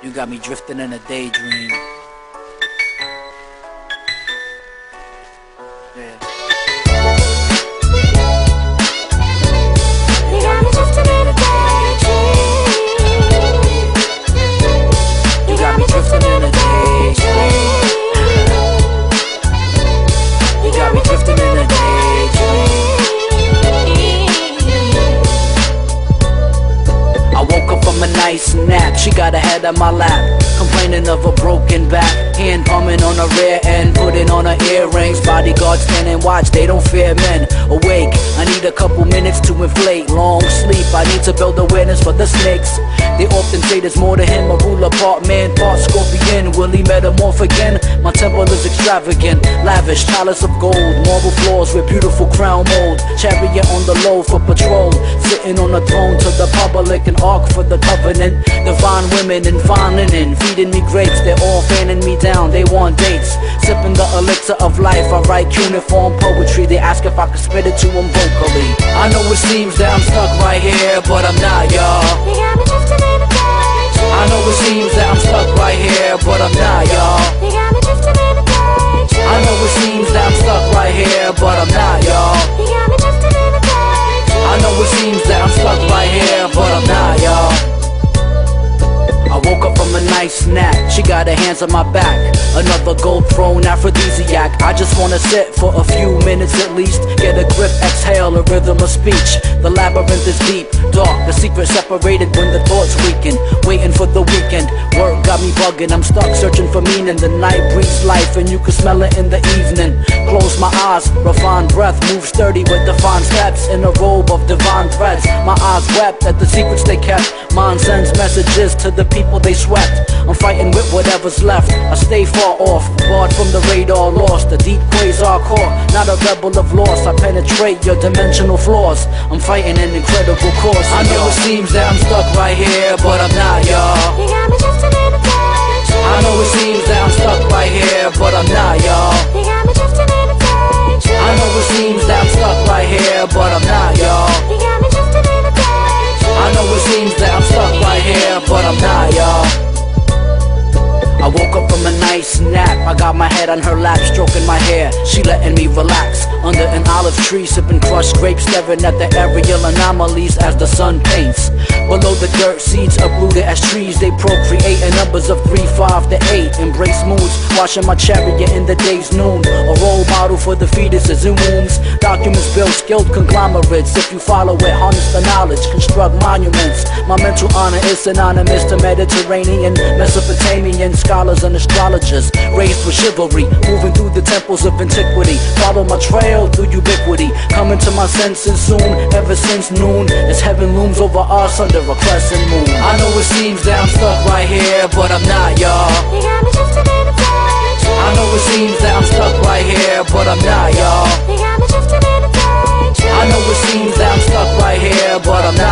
You got me drifting in a daydream. Yeah. You got me drifting in a daydream. You got me drifting in a daydream. You got me drifting in a daydream. I woke up from a nice nap. She got her head on my lap, complaining of a broken back. Hand palming on her rear end, putting on her earrings. Bodyguards stand and watch, they don't fear men. Awake, I need a couple minutes to inflate. Long sleep, I need to build awareness for the snakes. They often say there's more to him, a ruler part man, part scorpion. Will he metamorph again? My temple is extravagant, lavish, palace of gold, marble floors with beautiful crown mold. Chariot on the low for patrol, sitting on a throne to the public, an ark for the covenant. Divine women in fine linen, feeding me grapes, they're all fanning me down, they want dates. Sipping the elixir of life, I write cuneiform poetry. They ask if I can spit it to them vocally. I know it seems that I'm stuck right here, but I'm not, y'all. You got me drifting in a daydream. I know it seems that I'm stuck right here, but I'm not, y'all. You got me drifting in a daydream. I know it seems that I'm stuck right here, but I'm not, y'all. You got me drifting in a daydream. I know it seems that I'm stuck right here, but I'm not, y'all. I woke up from a nice nap. She got her hands on my back, another gold throne aphrodisiac. I just wanna sit for a few minutes at least, get a grip, exhale, a rhythm of speech. The labyrinth is deep, dark, the secret separated when the thoughts weaken. Waiting for the weekend, work got me bugging. I'm stuck searching for meaning. The night breathes life and you can smell it in the evening. Close my eyes, refined breath, move sturdy with defined steps in a robe of divine threads. My eyes wept at the secrets they kept. Mind sends messages to the people they swept. I'm fighting with whatever's left. I stay far off, barred from the radar, lost. The deep quasar core, not a rebel of loss. I penetrate your dimensional flaws. I'm fighting an incredible course. I know it seems that I'm stuck right here, but I'm not, y'all. You got me drifting in a daydream. I know it seems that I'm stuck right here, but I'm not, y'all. You got me drifting in a daydream. I know it seems that I'm stuck right here, but I'm not, y'all. You got me drifting in a daydream. I know it seems that I'm stuck right here, but I'm not, y'all. I woke up from a nice nap. I got my head on her lap, stroking my hair. She letting me relax under an olive tree, sipping crushed grapes, staring at the aerial anomalies as the sun paints. Below the dirt, seeds uprooted as trees. They procreate in numbers of 3, 5 to 8. Embrace moods, washing my chariot in the day's noon. A role model for the fetuses in wombs. Documents build skilled conglomerates. If you follow it, harness the knowledge, construct monuments. My mental honor is synonymous to Mediterranean, Mesopotamian scholars and astrologers. Raised with chivalry, moving through the temples of antiquity. Follow my trail through ubiquity, coming to my senses soon. Ever since noon, as heaven looms over us under a crescent moon. I know it seems that I'm stuck right here, but I'm not, y'all. You got me drifting in a daydream. I know it seems that I'm stuck right here, but I'm not, y'all. You got me drifting in a daydream. I know it seems that I'm stuck right here, but I'm not.